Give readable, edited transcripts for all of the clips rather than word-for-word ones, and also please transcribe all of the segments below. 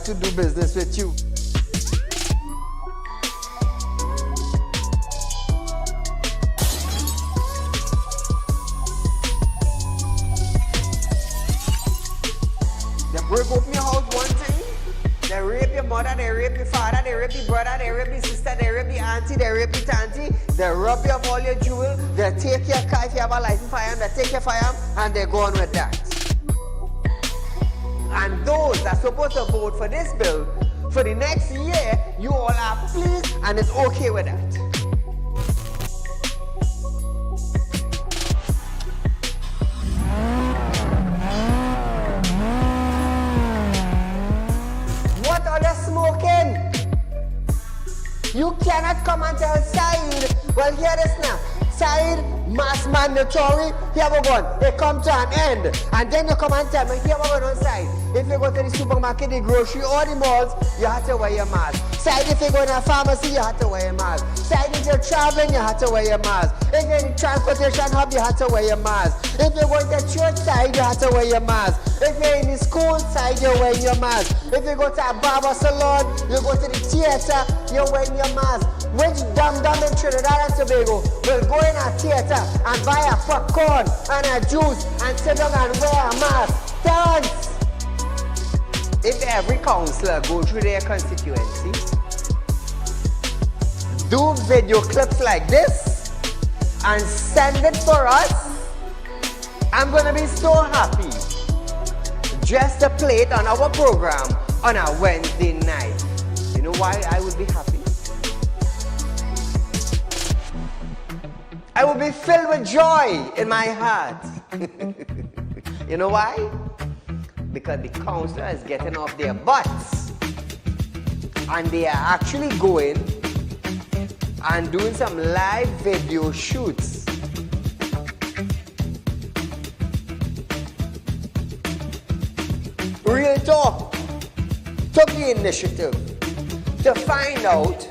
to do business with you. They break open your house one thing, they rape your mother, they rape your father, they rape your brother, they rape your sister, they rape your auntie, they rape your auntie, they rob you of all your jewels, they take your car if you have a license firearm, they take your firearm, and they go on with that. And those that are supposed to vote for this bill, for the next year, you all are pleased and it's okay with that. What are they smoking? You cannot come and tell Saieed, well, hear this now. Saieed, mass mandatory, here we go. It come to an end. And then you come and tell me, here we go on Saieed. If you go to the supermarket, the grocery, or the malls, you have to wear your mask. Saieed, if you go in a pharmacy, you have to wear your mask. Saieed, if you're traveling, you have to wear your mask. If you're in the transportation hub, you have to wear your mask. If you're going to church side, you have to wear your mask. If you're in the school side, you're wearing your mask. If you go to a barber salon, you go to the theater, you're wearing your mask. Which dum-dum in Trinidad and Tobago will go in a theater and buy a popcorn and a juice and sit down and wear a mask? Thanks! If every councillor go through their constituency, do video clips like this and send it for us, I'm gonna be so happy just to play it on our program on a Wednesday night. You know why I would be happy? I will be filled with joy in my heart. You know why? Because the councillor is getting off their butts and they are actually going and doing some live video shoots. Real Talk took the initiative to find out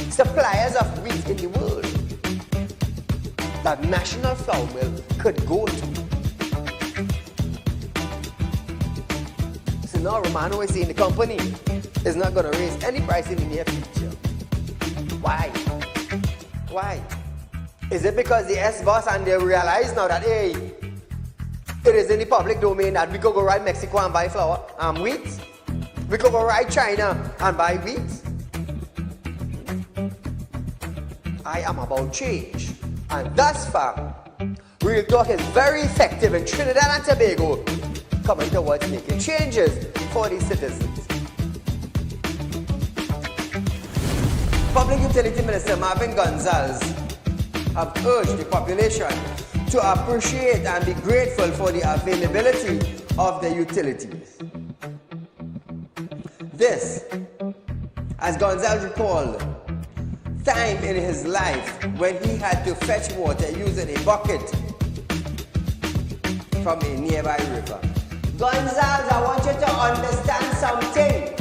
suppliers of wheat in the world that National Flour Mill could go to. So now Romano is saying the company is not going to raise any price in the near future. Why? Why? Is it because the S-boss and they realize now that, hey, it is in the public domain that we could go right Mexico and buy flour and wheat? We could go right China and buy wheat? I am about change. And thus far, Real Talk is very effective in Trinidad and Tobago, coming towards making changes for the citizens. Public Utility Minister Marvin Gonzalez have urged the population to appreciate and be grateful for the availability of the utilities. This, as Gonzalez recalled, time in his life when he had to fetch water using a bucket from a nearby river. Gonzalez, I want you to understand something.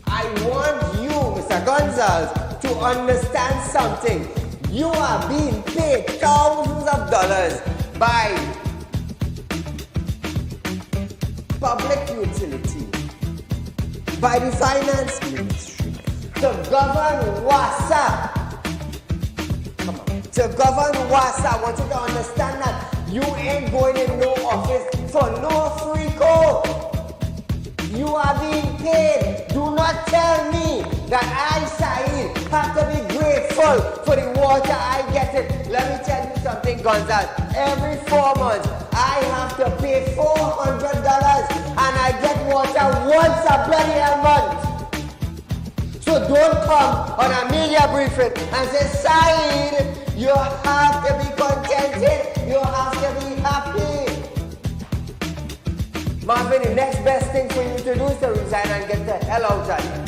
I want you, Mr. Gonzalez, to understand something. You are being paid thousands of dollars by public utility, by the finance ministry, to govern WASA. Come on. To govern WASA, I want you to understand that you ain't going in no office for no free code. You are being paid. Do not tell me that I, Saieed, have to be grateful for the water I get it. Let me tell you something, Gonzalez. Every 4 months, I have to pay $400 and I get water once a bloody month. So don't come on a media briefing and say, Saieed, you have to be contented. You have to be happy. Marvin, the next best thing for you to do is to resign and get the hell out of here.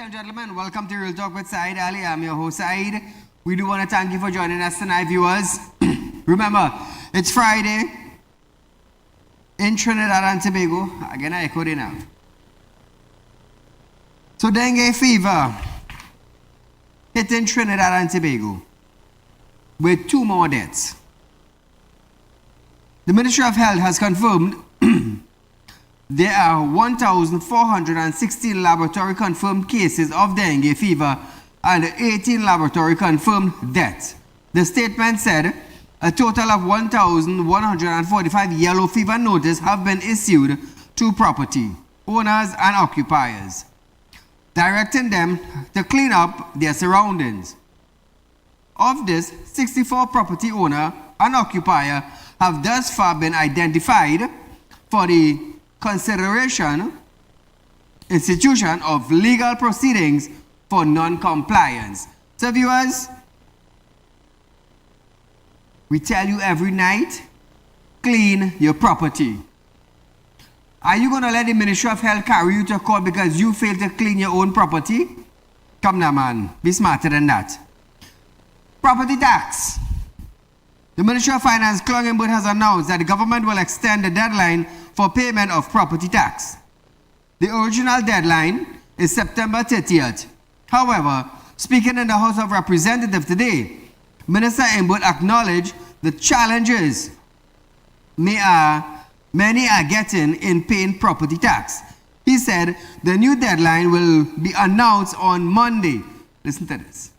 and gentlemen, welcome to Real Talk with Saieed Ali. I'm your host, Saeed. We do want to thank you for joining us tonight, viewers. Remember, it's Friday in Trinidad and Tobago. Again, I echoed it out. So dengue fever hitting Trinidad and Tobago with 2 more deaths. The Ministry of Health has confirmed there are 1,416 laboratory confirmed cases of dengue fever and 18 laboratory confirmed deaths. The statement said a total of 1,145 yellow fever notices have been issued to property owners and occupiers, directing them to clean up their surroundings. Of this, 64 property owner and occupier have thus far been identified for the institution of legal proceedings for non-compliance. So viewers, we tell you every night, clean your property. Are you going to let the Ministry of Health carry you to court because you failed to clean your own property? Come now, man. Be smarter than that. Property tax. The Ministry of Finance, Clongenberg, has announced that the government will extend the deadline for payment of property tax. The original deadline is September 30th. However, speaking in the House of Representatives today, Minister Imbuth acknowledged the challenges many are getting in paying property tax. He said the new deadline will be announced on Monday. Listen to this.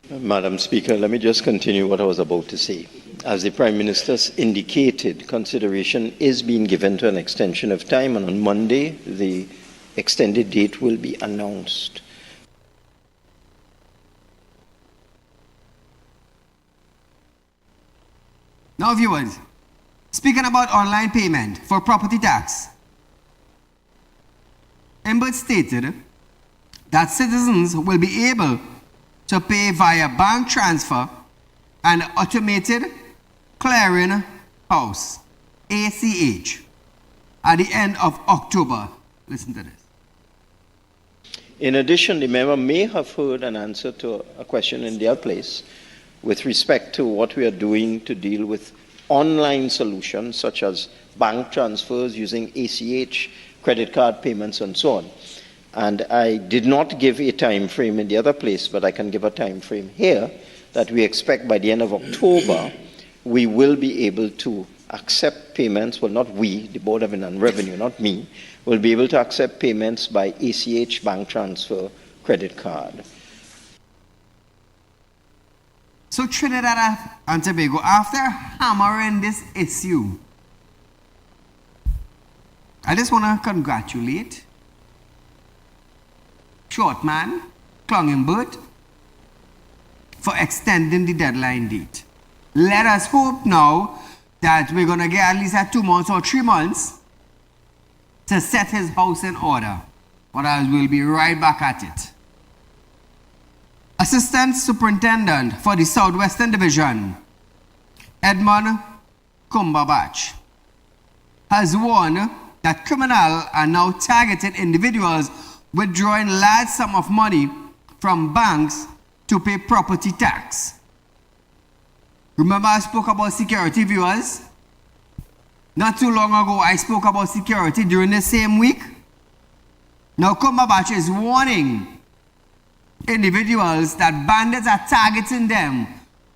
Madam Speaker, let me just continue what I was about to say. As the Prime Minister's indicated, consideration is being given to an extension of time, and on Monday, the extended date will be announced. Now, viewers, speaking about online payment for property tax, Imbuth stated that citizens will be able to pay via bank transfer and automated clearing house, ACH, at the end of October. Listen to this. In addition, the member may have heard an answer to a question in their place with respect to what we are doing to deal with online solutions such as bank transfers using ACH, credit card payments, and so on. And I did not give a time frame in the other place, but I can give a time frame here that we expect by the end of October, we will be able to accept payments. Well, not we, the Board of Inland Revenue, not me, will be able to accept payments by ACH, bank transfer, credit card. So Trinidad and Tobago, after hammering this issue, I just want to congratulate Shortman, Clongenberg, for extending the deadline date. Let us hope now that we're going to get at least 2 months or 3 months to set his house in order. Otherwise, we'll be right back at it. Assistant Superintendent for the Southwestern Division, Edmund Kumbabach, has warned that criminals are now targeting individuals withdrawing large sums of money from banks to pay property tax. Remember I spoke about security, viewers? Not too long ago, I spoke about security during the same week. Now Kumbabach is warning individuals that bandits are targeting them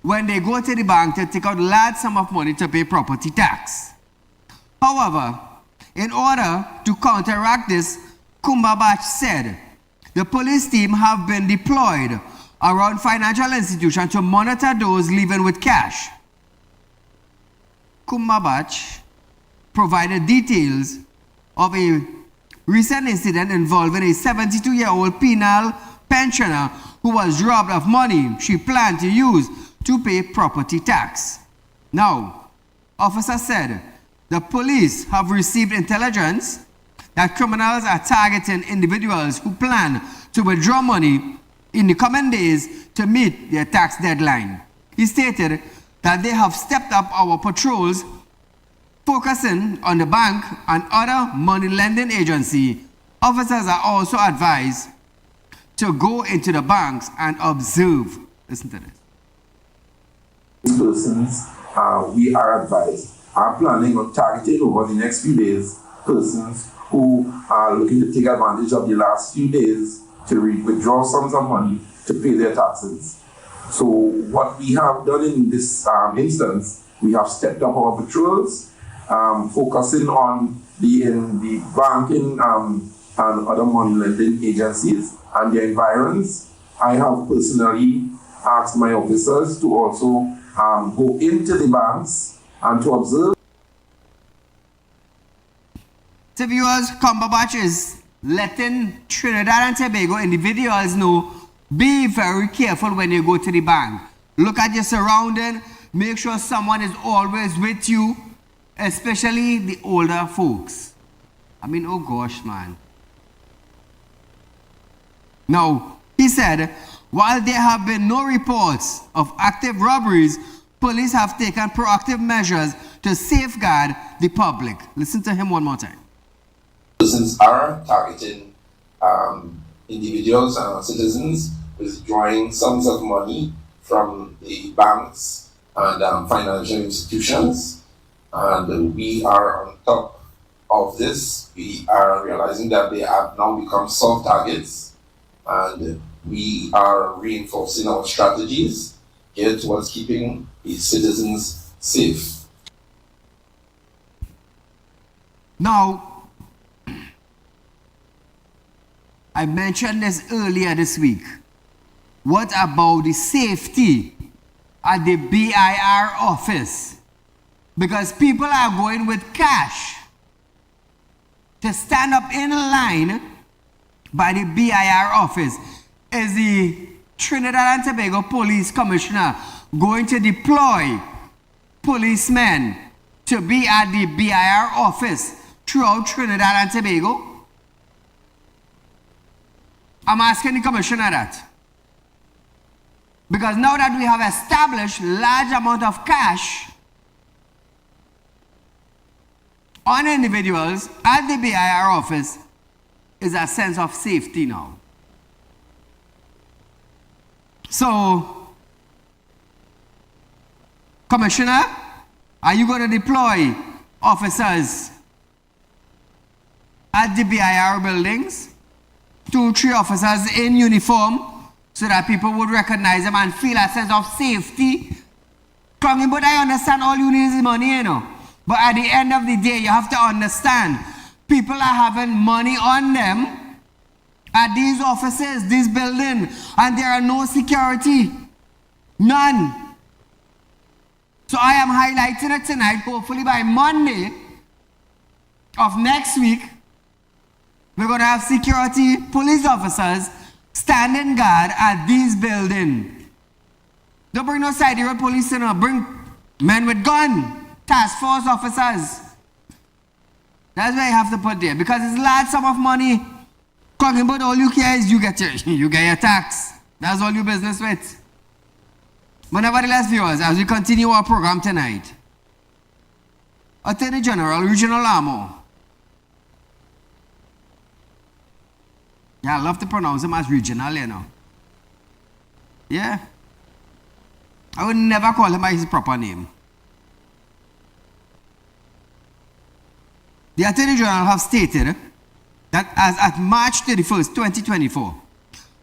when they go to the bank to take out large sums of money to pay property tax. However, in order to counteract this, Kumbabach said the police team have been deployed around financial institutions to monitor those leaving with cash. Kumbabach provided details of a recent incident involving a 72-year-old penal pensioner who was robbed of money she planned to use to pay property tax. Now, officers said the police have received intelligence that criminals are targeting individuals who plan to withdraw money in the coming days to meet their tax deadline. He stated that they have stepped up our patrols, focusing on the bank and other money lending agency Officers are also advised to go into the banks and observe. Listen to this. Persons, we are advised, are planning on targeting over the next few days persons who are looking to take advantage of the last few days to withdraw sums of money to pay their taxes. So what we have done in this instance, we have stepped up our patrols, focusing on the banking and other money lending agencies and their environs. I have personally asked my officers to also go into the banks and to observe. So viewers, Cumberbatch is letting Trinidad and Tobago individuals know, be very careful when you go to the bank. Look at your surrounding, make sure someone is always with you, especially the older folks. I mean, oh gosh, man. Now, he said, while there have been no reports of active robberies, police have taken proactive measures to safeguard the public. Listen to him one more time. Persons are targeting individuals and citizens withdrawing sums of money from the banks and financial institutions. And we are on top of this. We are realizing that they have now become soft targets. And we are reinforcing our strategies here towards keeping the citizens safe. Now, I mentioned this earlier this week. What about the safety at the BIR office? Because people are going with cash to stand up in a line by the BIR office. Is the Trinidad and Tobago Police Commissioner going to deploy policemen to be at the BIR office throughout Trinidad and Tobago? I'm asking the Commissioner that. Because now that we have established large amount of cash on individuals at the BIR office, is a sense of safety now. So, Commissioner, are you going to deploy officers at the BIR buildings? 2-3 officers in uniform so that people would recognize them and feel a sense of safety. Clunging, but I understand all you need is money, you know. But at the end of the day, you have to understand, people are having money on them at these offices, this building, and there are no security. None. So I am highlighting it tonight. Hopefully by Monday of next week, we're going to have security police officers standing guard at these buildings. Don't bring no side road police, you know. Bring men with gun, task force officers. That's where you have to put there, because it's a large sum of money. Talking about all you care is you get your tax. That's all your business with. But nevertheless, viewers, as we continue our program tonight, Attorney General Regional Amo. Yeah, I love to pronounce him as regional, you know. Yeah. I would never call him by his proper name. The Attorney General have stated that as at March 31st, 2024,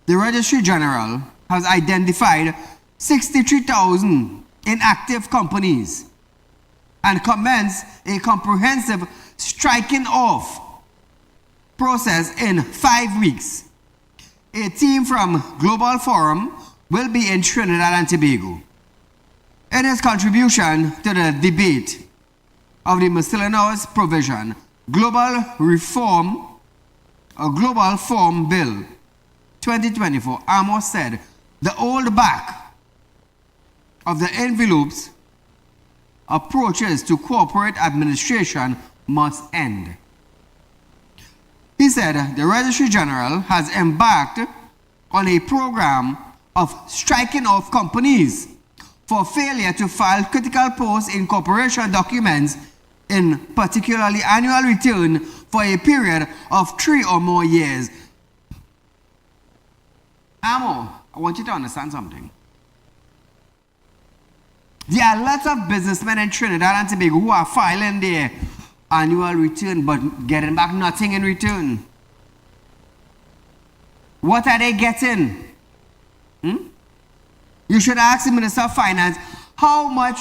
the Registry General has identified 63,000 inactive companies and commenced a comprehensive striking off process in 5 weeks. A team from Global Forum will be in Trinidad and Tobago. In his contribution to the debate of the miscellaneous provision, Global Form Bill 2024, Amos said the old back of the envelopes approaches to corporate administration must end. He said the Registry General has embarked on a program of striking off companies for failure to file critical post-incorporation documents, in particularly annual return for a period of 3 or more years. Amo, I want you to understand something. There are lots of businessmen in Trinidad and Tobago who are filing their annual return but getting back nothing in return. What are they getting? You should ask the Minister of Finance how much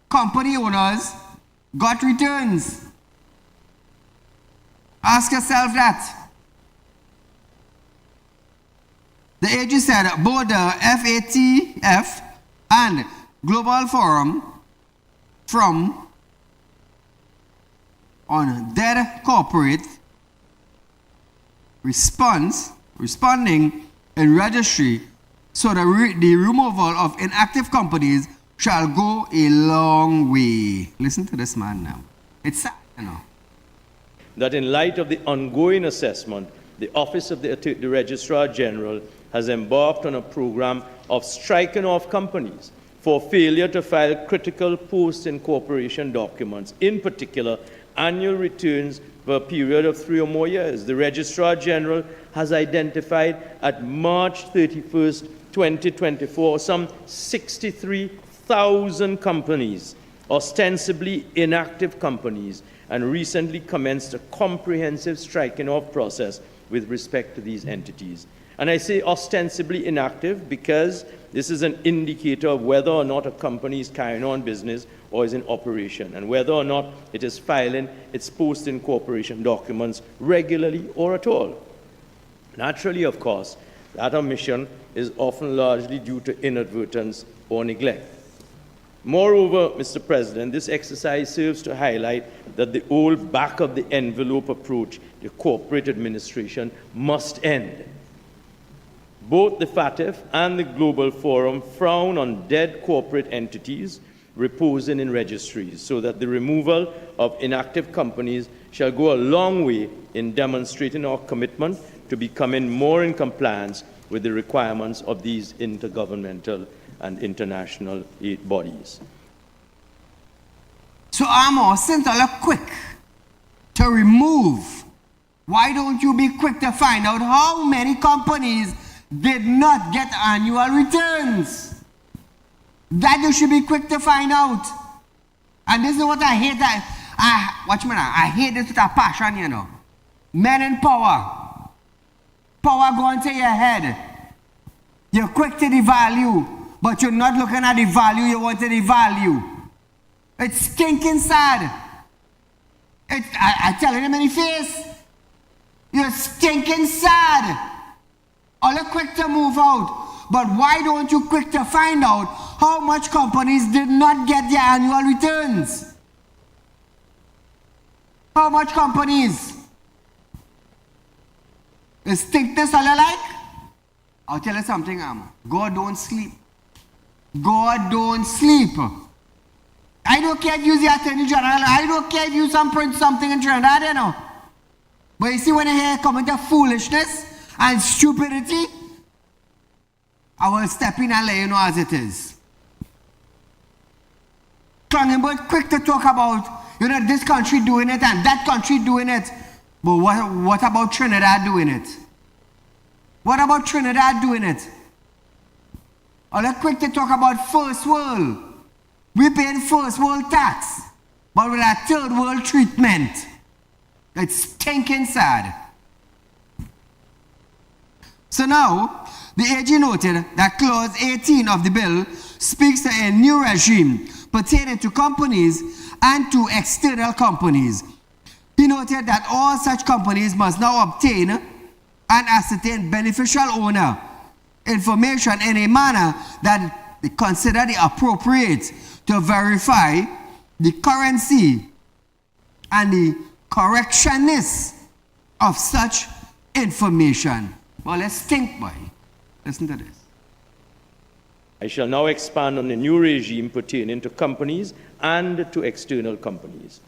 company owners got returns. Ask yourself that. The AG said both the FATF and Global Forum on dead corporate responding in registry, so the removal of inactive companies shall go a long way. Listen to this man now. It's sad, you know. That in light of the ongoing assessment, the Office of the Registrar General has embarked on a program of striking off companies for failure to file critical post-incorporation documents, in particular, annual returns for a period of 3 or more years. The Registrar General has identified at March 31st, 2024, some 63,000 companies, ostensibly inactive companies, and recently commenced a comprehensive striking off process with respect to these entities. And I say ostensibly inactive because this is an indicator of whether or not a company is carrying on business or is in operation, and whether or not it is filing its post-incorporation documents regularly or at all. Naturally, of course, that omission is often largely due to inadvertence or neglect. Moreover, Mr. President, this exercise serves to highlight that the old back-of-the-envelope approach to corporate administration must end. Both the FATF and the Global Forum frown on dead corporate entities reposing in registries, so that the removal of inactive companies shall go a long way in demonstrating our commitment to becoming more in compliance with the requirements of these intergovernmental and international aid bodies. So Amo, since you're quick to remove, why don't you be quick to find out how many companies did not get annual returns? That you should be quick to find out. And this is what I hate. Watch me now. I hate this with a passion, you know. Men in power. Power going to your head. You're quick to devalue, but you're not looking at the value you want to devalue. It's stinking sad. I tell him in the face. You're stinking sad. All are quick to move out. But why don't you quick to find out how much companies did not get their annual returns? How much companies? Is think this all you like? I'll tell you something, God don't sleep. God don't sleep. I don't care if you the Attorney General. I don't care if you print something in Trinidad, you know. But you see when I hear coming to foolishness and stupidity, I will step in and let you know as it is. But quick to talk about, you know, this country doing it and that country doing it. But what about Trinidad doing it? What about Trinidad doing it? Or let's quick to talk about first world. We paying first world tax, but with a third world treatment. It's stinking sad. So now, the AG noted that Clause 18 of the bill speaks to a new regime pertaining to companies and to external companies. He noted that all such companies must now obtain and ascertain beneficial owner information in a manner that they consider the appropriate to verify the currency and the correctness of such information. Well, let's think, boy. Listen to this. I shall now expand on the new regime pertaining to companies and to external companies.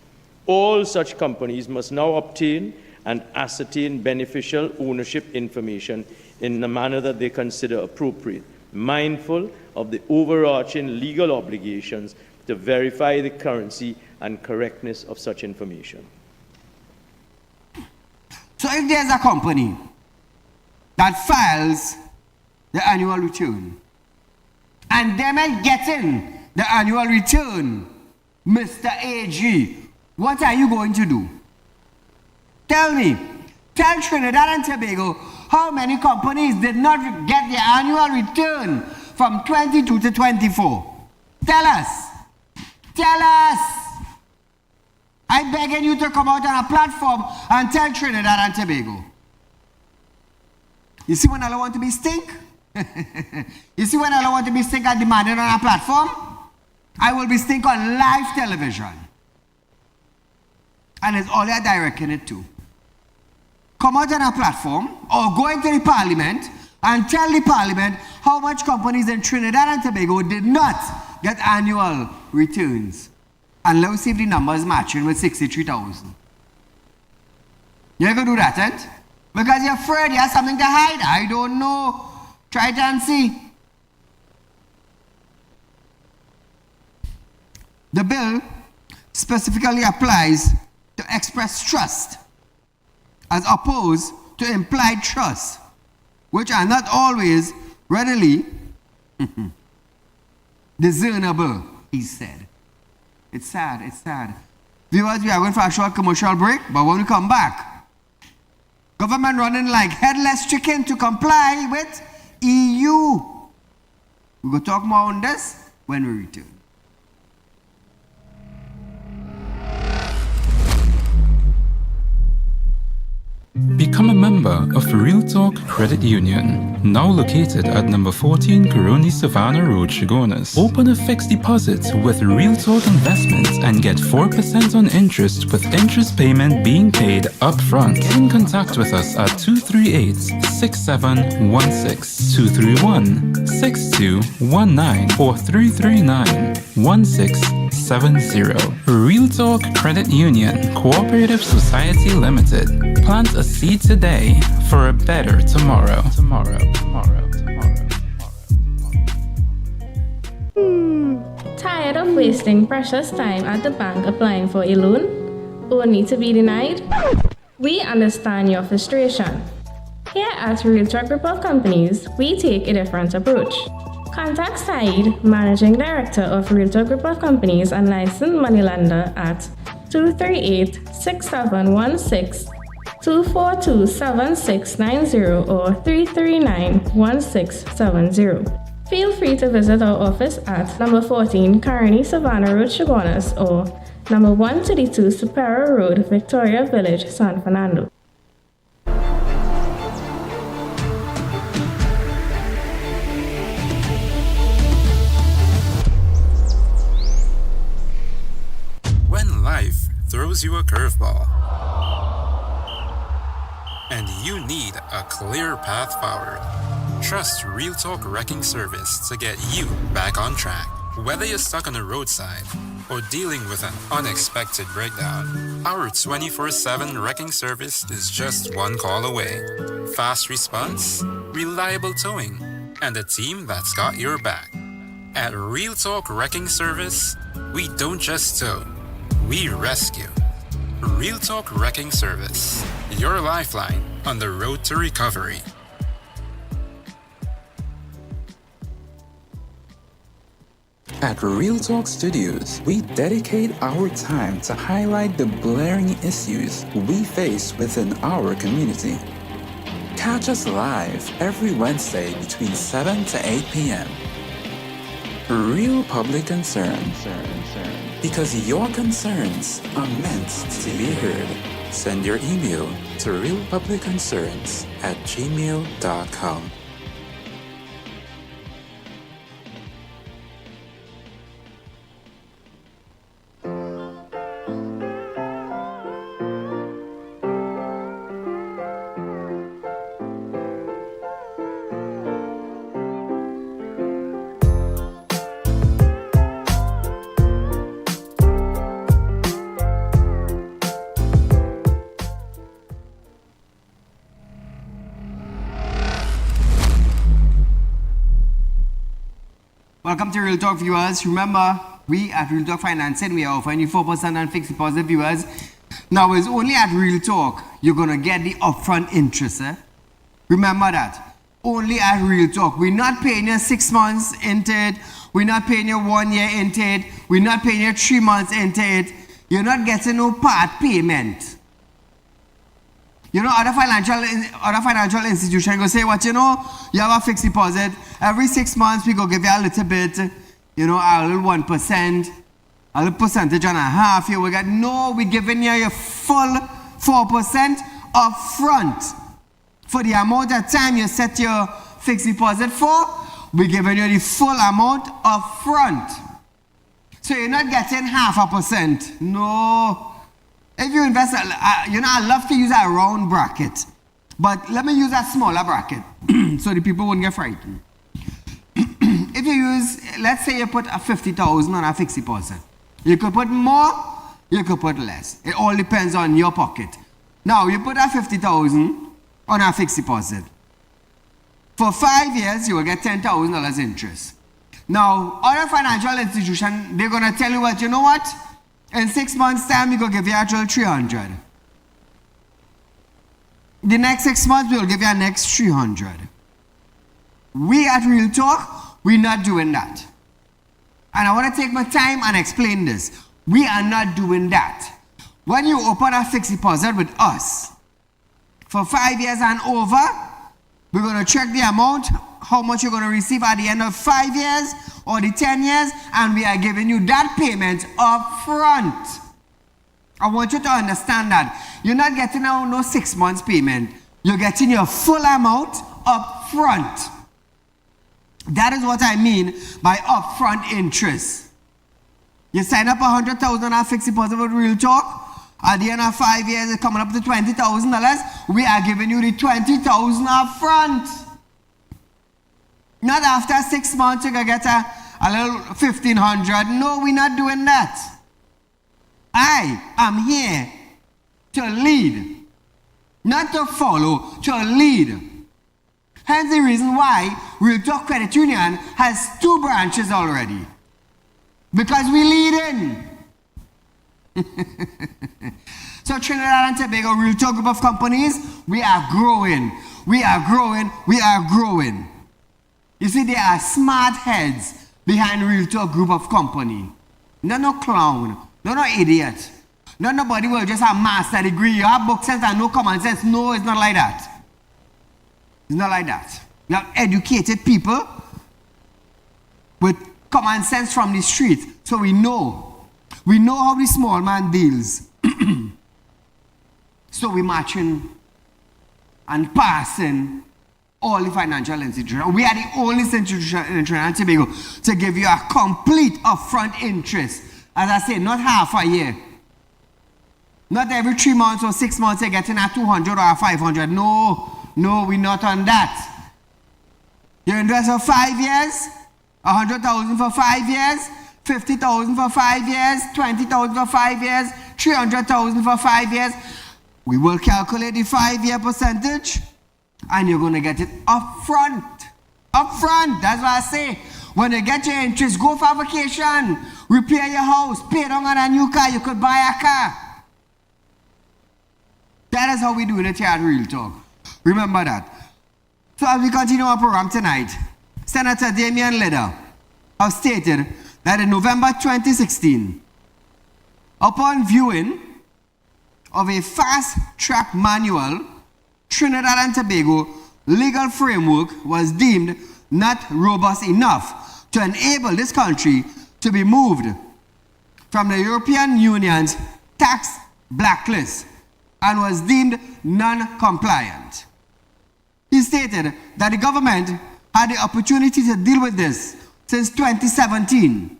All such companies must now obtain and ascertain beneficial ownership information in the manner that they consider appropriate, mindful of the overarching legal obligations to verify the currency and correctness of such information. So if there's a company that files the annual return, and them ain't getting the annual return, Mr. AG, what are you going to do? Tell me. Tell Trinidad and Tobago how many companies did not get their annual return from 22 to 24. Tell us. Tell us. I'm begging you to come out on a platform and tell Trinidad and Tobago. You see when I want to be stink? You see when I want to be stink and demanded on a platform? I will be stink on live television. And it's all you're directing it to. Come out on a platform or go into the parliament and tell the parliament how much companies in Trinidad and Tobago did not get annual returns. And let's see if the numbers matching with 63,000. You're going to do that, ain't? Because you're afraid you have something to hide. I don't know. Try it and see. The bill specifically applies to express trust as opposed to implied trust, which are not always readily discernible, he said. It's sad, it's sad. Viewers, we are going for a short commercial break, but when we come back, government running like headless chicken to comply with EU. We're going to talk more on this when we return. Become a member of Real Talk Credit Union, now located at number 14 Coroni Savannah Road, Chaguanas. Open a fixed deposit with Real Talk Investments and get 4% on interest with interest payment being paid up front. Get in contact with us at 238-6716, 231-6219 or 339-1670. Real Talk Credit Union, Cooperative Society Limited. Plant a seed today for a better tomorrow. Tired of wasting precious time at the bank applying for a loan, only to be denied? We understand your frustration. Here at Real Talk Group of Companies, we take a different approach. Contact Saieed, Managing Director of Real Talk Group of Companies and licensed moneylender at 238-6716, 242-7690 or 339-1670. Feel free to visit our office at number 14 Coroni Savannah Road, Chaguanas or number 132 Superior Road, Victoria Village, San Fernando. When life throws you a curveball and you need a clear path forward, trust Real Talk Wrecking Service to get you back on track. Whether you're stuck on the roadside or dealing with an unexpected breakdown, our 24/7 wrecking service is just one call away. Fast response, reliable towing, and a team that's got your back. At Real Talk Wrecking Service, we don't just tow, we rescue. Real Talk Wrecking Service, your lifeline on the road to recovery. At Real Talk Studios, we dedicate our time to highlight the glaring issues we face within our community. Catch us live every Wednesday between 7 to 8 p.m. Real Public Concern. Because your concerns are meant to be heard. Send your email to realpublicconcerns@gmail.com. Welcome to Real Talk viewers. Remember, we at Real Talk Financing, we are offering you 4% on fixed deposit viewers. Now, it's only at Real Talk you're going to get the upfront interest. Remember that. Only at Real Talk. We're not paying you 6 months into it. We're not paying you 1 year into it. We're not paying you 3 months into it. You're not getting no part payment. You know, other financial institutions go say, what, you know, you have a fixed deposit. Every 6 months, we go give you a little bit, you know, a little 1%, a little percentage and a half. You will get, no, we're giving you your full 4% up front. For the amount of time you set your fixed deposit for, we're giving you the full amount up front. So you're not getting 0.5%. No. If you invest, you know, I love to use a round bracket. But let me use a smaller bracket so the people won't get frightened. If you use, let's say you put a 50,000 on a fixed deposit. You could put more, you could put less. It all depends on your pocket. Now, you put a 50,000 on a fixed deposit. For 5 years, you will get $10,000 interest. Now, other financial institutions, they're going to tell you what, you know what? In 6 months' time, we're going to give you actual 300. The next 6 months, we'll give you a next 300. We at Real Talk, we're not doing that. And I want to take my time and explain this. We are not doing that. When you open a fixed deposit with us, for 5 years and over, we're going to check the amount, how much you're going to receive at the end of 5 years or the 10 years, and we are giving you that payment up front. I want you to understand that. You're not getting no 6 months payment. You're getting your full amount up front. That is what I mean by upfront interest. You sign up $100,000 on fixed deposit with Real Talk. At the end of 5 years, it's coming up to $20,000. We are giving you the $20,000 up front. Not after 6 months, you're going to get a little $1,500. No, we're not doing that. I am here to lead, not to follow, to lead. Hence the reason why Real Talk Credit Union has 2 branches already. Because we lead in. So Trinidad and Tobago Real Talk group of companies, we are growing. We are growing. We are growing. You see, there are smart heads behind Real Talk group of company. No clown. No idiot. Nobody will just have master degree. You have book sense and no common sense. No, it's not like that. It's not like that. You have educated people with common sense from the street. So we know. We know how the small man deals. So we're matching and passing all the financial institutions. We are the only institution in Trinidad and Tobago to give you a complete upfront interest. As I say, not half a year. Not every 3 months or 6 months you're getting a 200 or a 500. No, we're not on that. You invest for 5 years, 100,000 for 5 years, 50,000 for 5 years, 20,000 for 5 years, 300,000 for 5 years. We will calculate the 5-year percentage, and you're going to get it up front. Up front, that's what I say. When you get your interest, go for vacation, repair your house, pay down on a new car, you could buy a car. That is how we do it here at Real Talk. Remember that. So as we continue our program tonight, Senator Damian Lidder have stated that in November 2016, upon viewing of a fast-track manual, Trinidad and Tobago legal framework was deemed not robust enough to enable this country to be moved from the European Union's tax blacklist and was deemed non-compliant. He stated that the government had the opportunity to deal with this since 2017.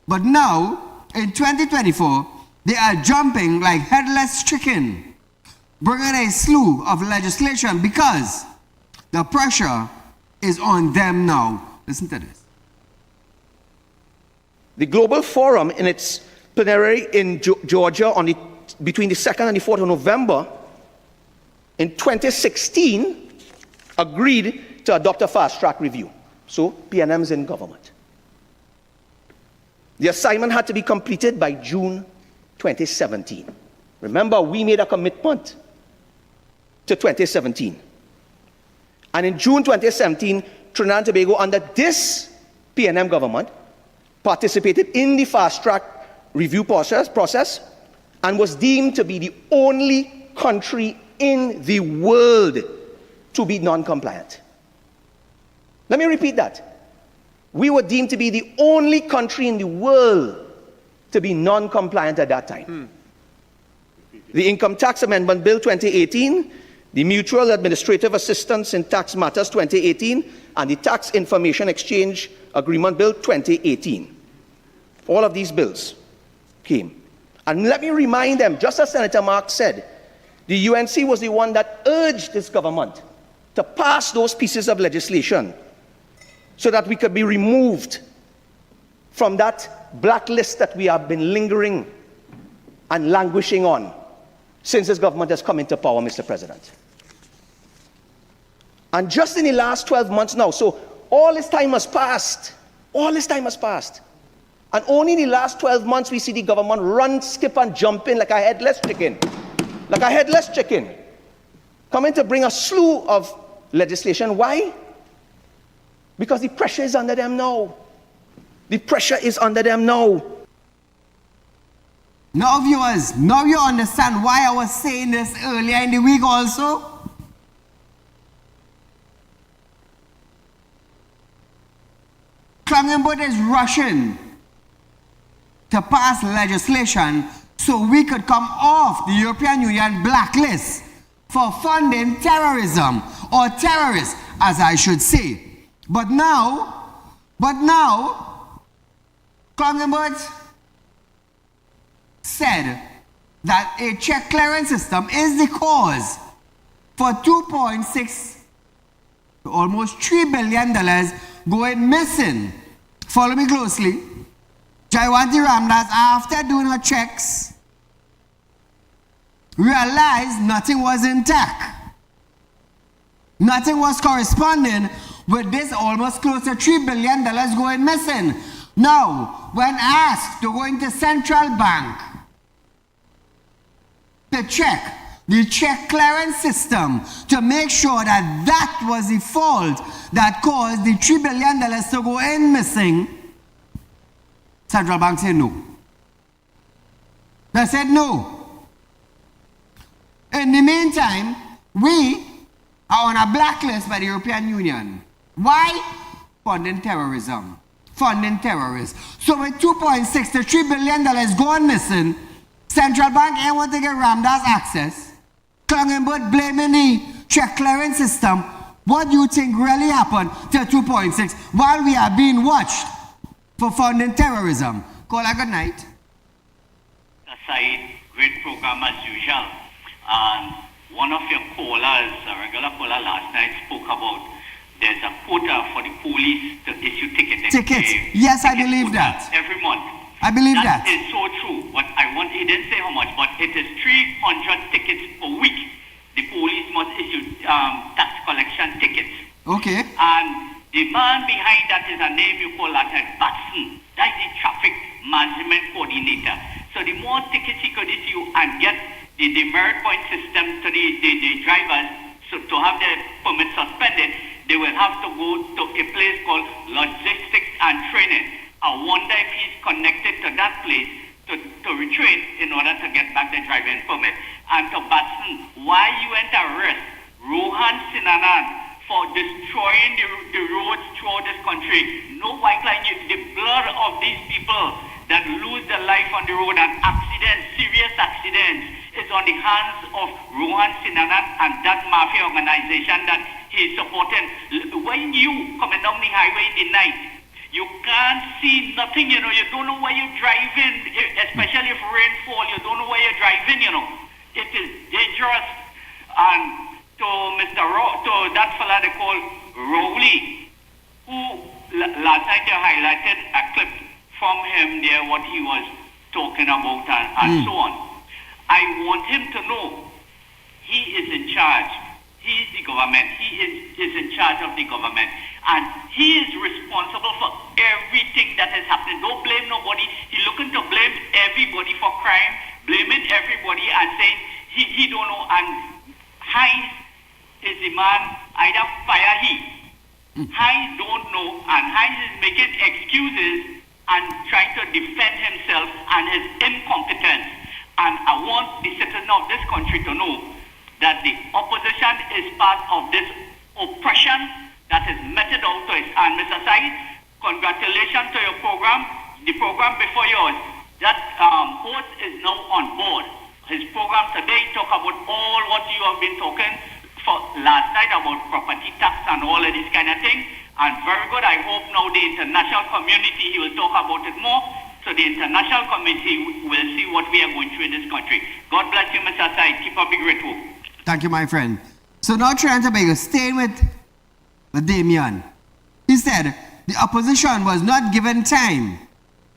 But now, in 2024, they are jumping like headless chicken, bringing a slew of legislation because the pressure is on them now. Listen to this. The Global Forum in its plenary in Georgia between the 2nd and the 4th of November in 2016 agreed to adopt a fast-track review. So PNM's in government. The assignment had to be completed by June 2017. Remember, we made a commitment to 2017. And in June 2017, Trinidad and Tobago, under this PNM government, participated in the fast-track review process and was deemed to be the only country in the world to be non-compliant. Let me repeat that. We were deemed to be the only country in the world to be non-compliant at that time. The Income Tax Amendment Bill 2018, the Mutual Administrative Assistance in Tax Matters 2018, and the Tax Information Exchange Agreement Bill 2018. All of these bills came. And let me remind them, just as Senator Mark said, the UNC was the one that urged this government to pass those pieces of legislation so that we could be removed from that blacklist that we have been lingering and languishing on since this government has come into power, Mr. President. And just in the last 12 months now, so all this time has passed. All this time has passed. And only in the last 12 months we see the government run, skip, and jump in like a headless chicken. Like a headless chicken. Coming to bring a slew of legislation. Why? Because the pressure is under them now. The pressure is under them now. Now, viewers, now you understand why I was saying this earlier in the week also. Klangenbud is rushing to pass legislation so we could come off the European Union blacklist for funding terrorism, or terrorists, as I should say. But now, Klangenbud said that a check clearance system is the cause for $2.6 to almost $3 billion going missing. Follow me closely. Jayawanti Ramdas, after doing her checks, realized nothing was intact. Nothing was corresponding with this almost close to $3 billion going missing. Now, when asked to go into central bank to check the check clearance system to make sure that that was the fault that caused the $3 billion to go in missing, central bank said no. They said no. In the meantime, we are on a blacklist by the European Union. Why? Funding terrorism. Funding terrorists. So with $2.6 to $3 billion going missing, central bank ain't want to get Ramdas access. Klangenbud blaming the check clearance system. What do you think really happened to 2.6 while we are being watched for funding terrorism? Call a good night. Saieed, great program as usual. And one of your callers, a regular caller last night, spoke about there's a quota for the police to issue tickets. Tickets. Yes, I believe that. Every month. I believe that. That is so true. But he didn't say how much, but it is 300 tickets a week. The police must issue tax collection tickets. Okay. And the man behind that is a name you call that Batson. That is the traffic management coordinator. So the more tickets he could issue and get the merit point system to the drivers, so to have their permit suspended, they will have to go to a place called logistics and training. I wonder if he's connected to that place to retrain in order to get back the driving permit. And to Batson, why you went to arrest Rohan Sinanan for destroying the roads throughout this country? No white line, the blood of these people that lose their life on the road and accidents, serious accidents, is on the hands of Rohan Sinanan and that mafia organization that he's supporting. When you coming down the highway in the night, you can't see nothing, you don't know where you're driving, especially if rainfall, you don't know where you're driving, It is dangerous. And to to that fella they call Rowley, who last night they highlighted a clip from him there, what he was talking about and so on. I want him to know he is in charge. He is the government. He is in charge of the government. And he is responsible for everything that is happening. Don't blame nobody. He's looking to blame everybody. everybody for crime, blaming everybody and saying he don't know, and Hines is the man, either fire he. Hines don't know, and Hines is making excuses and trying to defend himself and his incompetence. And I want the citizens of this country to know that the opposition is part of this oppression that is meted out to it. And Mr. Said, congratulations to your program. The program before yours, that host is now on board. His program today talk about all what you have been talking for last night about property tax and all of this kind of thing. And very good. I hope now the international community, he will talk about it more. So the international community will see what we are going through in this country. God bless you, Mr. Said. Keep up the great work. Thank you, my friend. So now Trinidad and Tobago, staying with Damien. He said the opposition was not given time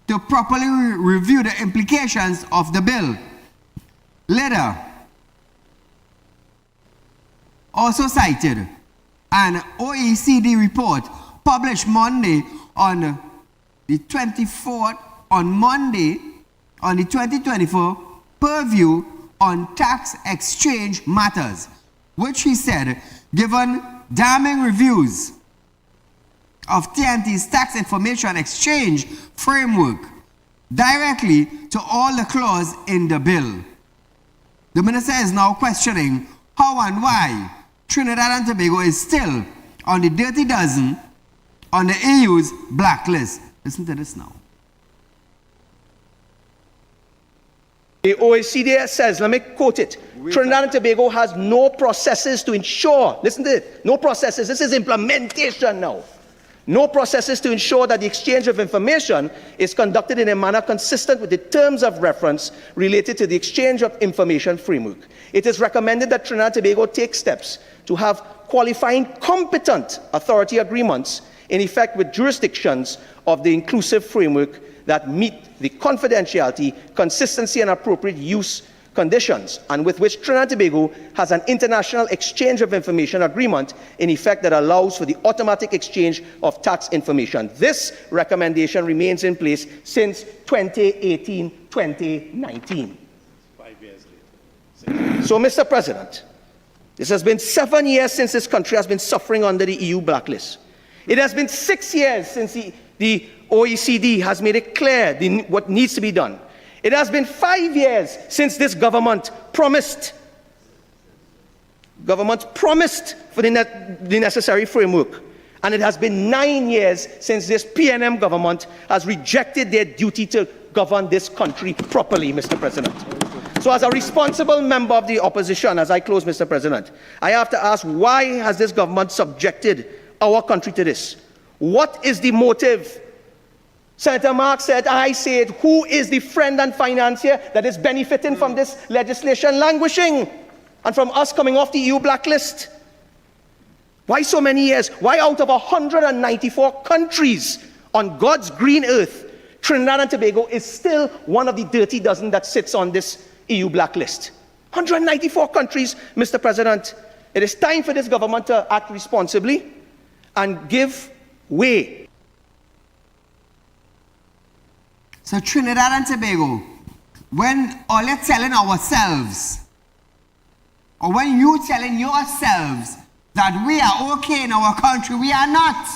to properly review the implications of the bill. Later, also cited an OECD report published Monday on the 24th, on Monday, on the 2024 purview on tax exchange matters, which he said, given damning reviews of TNT's tax information exchange framework directly to all the clauses in the bill. The minister is now questioning how and why Trinidad and Tobago is still on the dirty dozen on the EU's blacklist. Listen to this now. The OECD says, let me quote it, Trinidad and Tobago has no processes to ensure, listen to it, no processes, this is implementation now. No processes to ensure that the exchange of information is conducted in a manner consistent with the terms of reference related to the exchange of information framework. It is recommended that Trinidad and Tobago take steps to have qualifying competent authority agreements in effect with jurisdictions of the inclusive framework that meet the confidentiality, consistency, and appropriate use conditions, and with which Trinidad and Tobago has an international exchange of information agreement in effect that allows for the automatic exchange of tax information. This recommendation remains in place since 2018-2019. 5 years later. So, Mr. President, this has been 7 years since this country has been suffering under the EU blacklist. It has been 6 years since the OECD has made it clear what needs to be done. It has been 5 years since this government promised for the necessary framework. And it has been 9 years since this PNM government has rejected their duty to govern this country properly, Mr. President. So as a responsible member of the opposition, as I close, Mr. President, I have to ask, why has this government subjected our country to this? What is the motive? Senator Mark said, I said, who is the friend and financier that is benefiting from this legislation languishing and from us coming off the EU blacklist? Why so many years? Why out of 194 countries on God's green earth, Trinidad and Tobago is still one of the dirty dozen that sits on this EU blacklist? 194 countries, Mr. President. It is time for this government to act responsibly and give way. So Trinidad and Tobago, when all you're telling ourselves, or when you telling yourselves that we are okay in our country, we are not.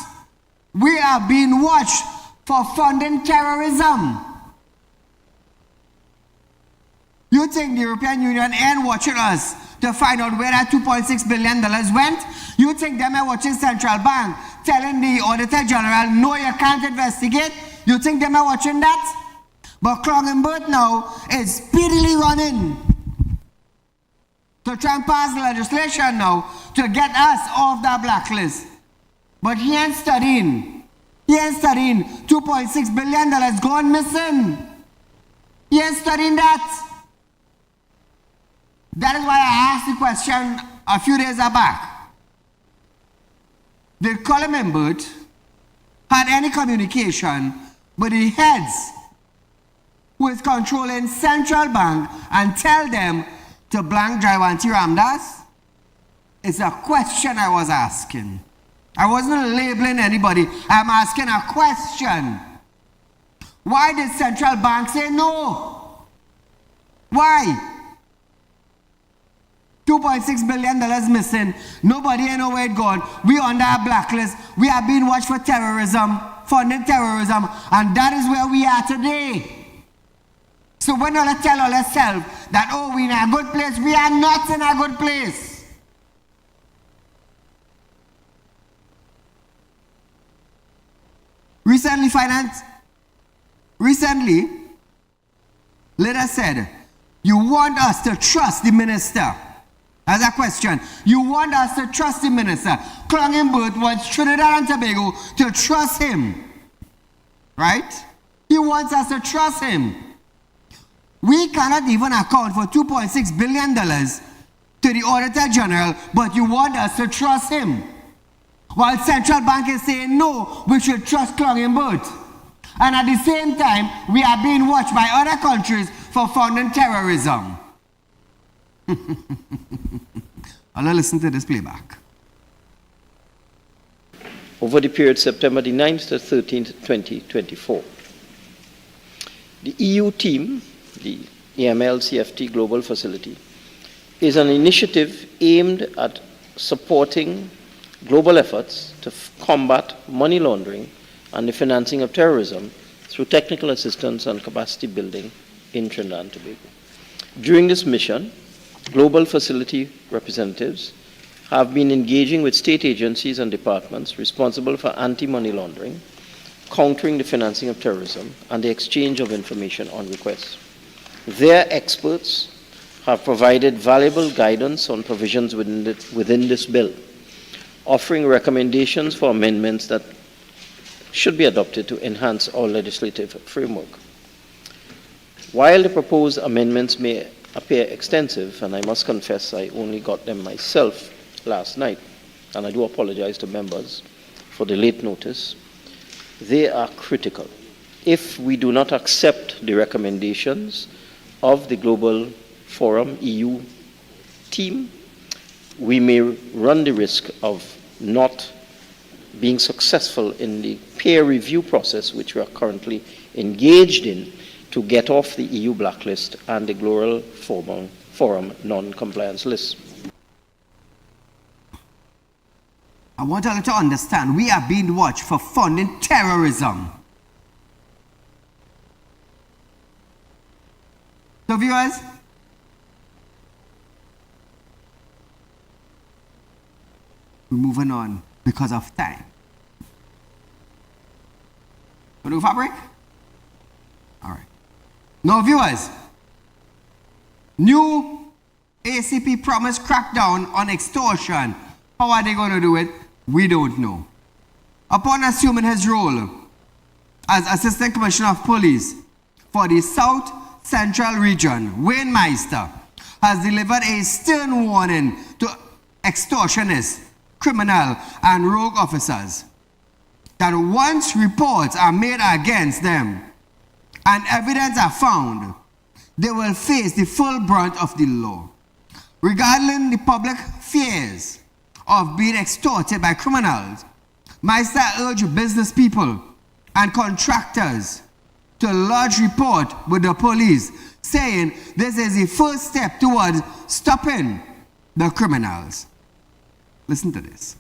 We are being watched for funding terrorism. You think the European Union ain't watching us to find out where that $2.6 billion went? You think them are watching Central Bank telling the Auditor General, no, you can't investigate? You think them are watching that? But Clongenbert now is speedily running to try and pass the legislation now to get us off that blacklist. But he ain't studying. He ain't studying. $2.6 billion gone missing. He ain't studying that. That is why I asked the question a few days back. Did Clongenbert had any communication with the heads who is controlling Central Bank and tell them to blank Jaiwanti Ramdas? It's a question I was asking. I wasn't labeling anybody. I'm asking a question. Why did Central Bank say no? Why? $2.6 billion missing. Nobody know where it gone. We under a blacklist. We are being watched for terrorism, funding terrorism, and that is where we are today. So when we tell ourselves that, oh, we're in a good place, we are not in a good place. Recently, leader said, you want us to trust the minister. As a question, you want us to trust the minister. Clongenberg wants Trinidad and Tobago to trust him. Right? He wants us to trust him. We cannot even account for $2.6 billion to the Auditor General, but you want us to trust him. While Central Bank is saying, no, we should trust Clongenberg. And at the same time, we are being watched by other countries for funding terrorism. I'll listen to this playback. Over the period September the 9th to 13th, 2024, the EU team, the EML-CFT Global Facility, is an initiative aimed at supporting global efforts to combat money laundering and the financing of terrorism through technical assistance and capacity building in Trinidad and Tobago. During this mission, global facility representatives have been engaging with state agencies and departments responsible for anti-money laundering, countering the financing of terrorism, and the exchange of information on request. Their experts have provided valuable guidance on provisions within this bill, offering recommendations for amendments that should be adopted to enhance our legislative framework. While the proposed amendments may appear extensive, and I must confess I only got them myself last night, and I do apologize to members for the late notice, they are critical. If we do not accept the recommendations of the Global Forum EU team, we may run the risk of not being successful in the peer review process which we are currently engaged in to get off the EU blacklist and the Global Forum non-compliance list. I want you to understand, we are being watched for funding terrorism. So viewers, we're moving on because of time. Want to do fabric? All right. Now viewers, new ACP promised crackdown on extortion. How are they going to do it? We don't know. Upon assuming his role as Assistant Commissioner of Police for the South Central Region, Wayne Meister has delivered a stern warning to extortionists, criminal and rogue officers that once reports are made against them and evidence are found, they will face the full brunt of the law. Regarding the public fears of being extorted by criminals, Meister urged business people and contractors to lodge report with the police, saying this is the first step towards stopping the criminals. Listen to this.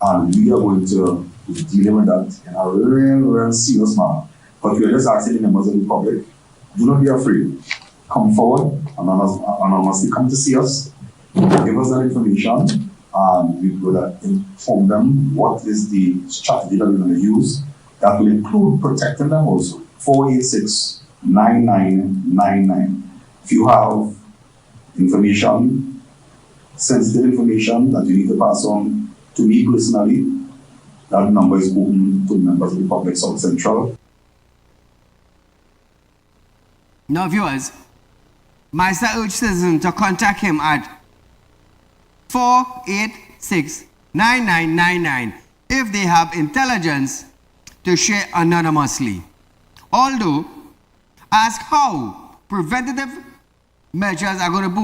And we are going to be dealing with that in a real serious manner. But we are just asking the members of the public, do not be afraid. Come forward, anonymously come to see us, give us that information, and we will inform them what is the strategy that we're going to use. That will include protecting them also. 486-9999. If you have information, sensitive information that you need to pass on to me personally, that number is open to members of the public South Central. Now viewers, Meister urged citizens to contact him at 486-9999 if they have intelligence to share anonymously. Although, ask how preventative measures are going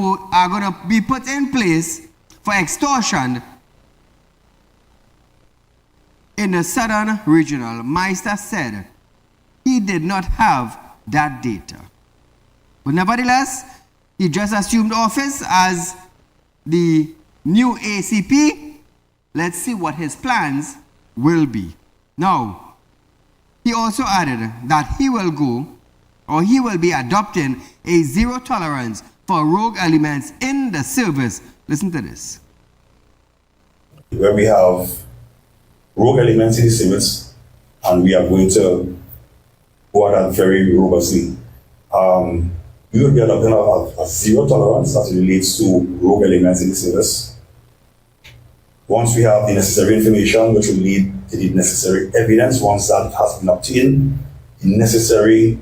to be put in place for extortion in the Southern Regional, Meister said he did not have that data. But nevertheless, he just assumed office as the new ACP. Let's see what his plans will be. Now, he also added that he will be adopting a zero tolerance for rogue elements in the service. Listen to this. Where we have rogue elements in the service, and we are going to go at that very robustly. We will be adopting a zero tolerance as it relates to rogue elements in the service. Once we have the necessary information, which will lead to the necessary evidence, once that has been obtained, the necessary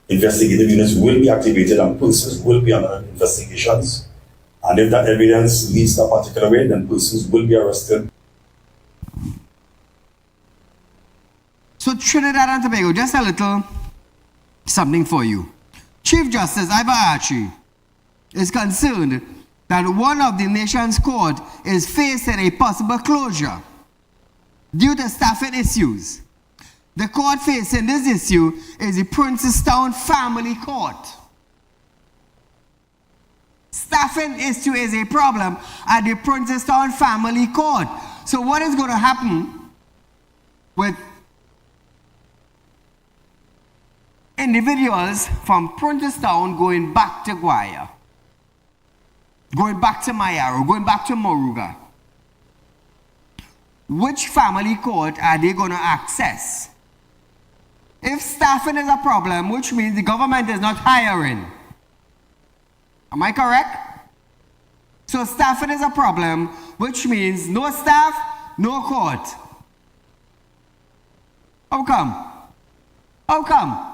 investigative units will be activated and persons will be under investigations. And if that evidence leads to a particular way, then persons will be arrested. So Trinidad and Tobago, just a little something for you. Chief Justice Iva Archie is concerned that one of the nation's court is facing a possible closure due to staffing issues. The court facing this issue is the Princestown Family Court. Staffing issue is a problem at the Princestown Family Court. So what is going to happen with individuals from Princestown going back to Guaya, going back to Mayaro, going back to Moruga? Which family court are they going to access? If staffing is a problem, which means the government is not hiring. Am I correct? So staffing is a problem, which means no staff, no court. How come? How come?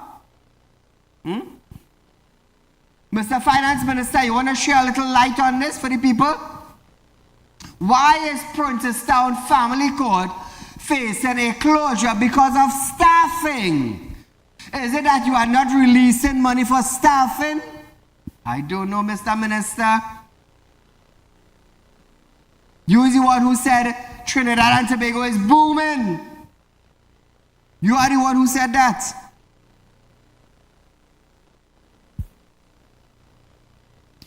Mr. Finance Minister, you want to share a little light on this for the people? Why is Princestown Family Court facing a closure because of staffing? Is it that you are not releasing money for staffing? I don't know, Mr. Minister. You is the one who said Trinidad and Tobago is booming. You are the one who said that.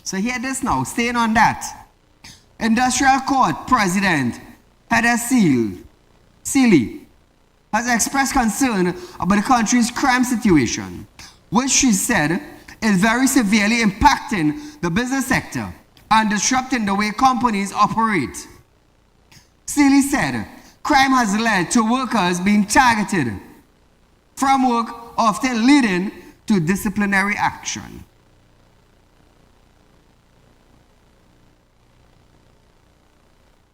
So hear this now, staying on that. Industrial Court President Heather Seeley has expressed concern about the country's crime situation, which she said is very severely impacting the business sector and disrupting the way companies operate. Seeley said crime has led to workers being targeted from work, often leading to disciplinary action.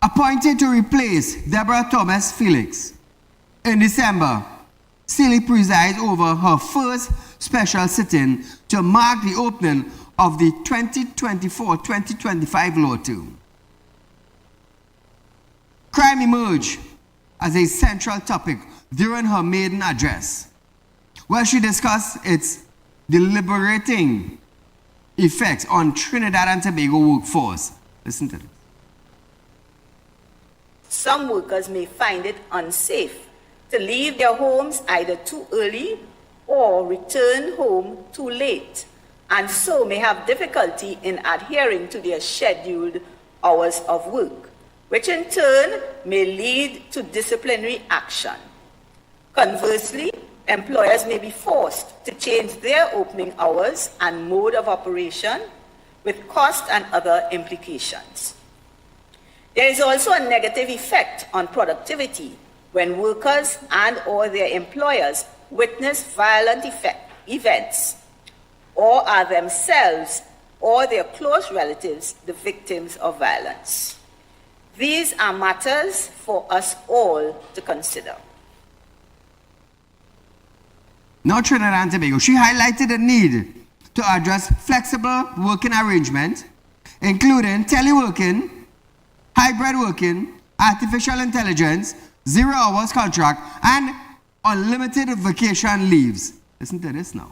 Appointed to replace Deborah Thomas Felix in December, Seeley presides over her first special sitting to mark the opening of the 2024-2025 law term. Crime emerged as a central topic during her maiden address, where she discussed its deliberating effects on Trinidad and Tobago workforce. Listen to this. Some workers may find it unsafe to leave their homes either too early or return home too late, and so may have difficulty in adhering to their scheduled hours of work, which in turn may lead to disciplinary action. Conversely, employers may be forced to change their opening hours and mode of operation, with cost and other implications. There is also a negative effect on productivity when workers and/or their employers witness violent events or are themselves or their close relatives the victims of violence. These are matters for us all to consider. Now, Trinidad and Tobago, she highlighted the need to address flexible working arrangements, including teleworking, hybrid working, artificial intelligence, 0 hours contract, and unlimited vacation leaves. Listen to this now.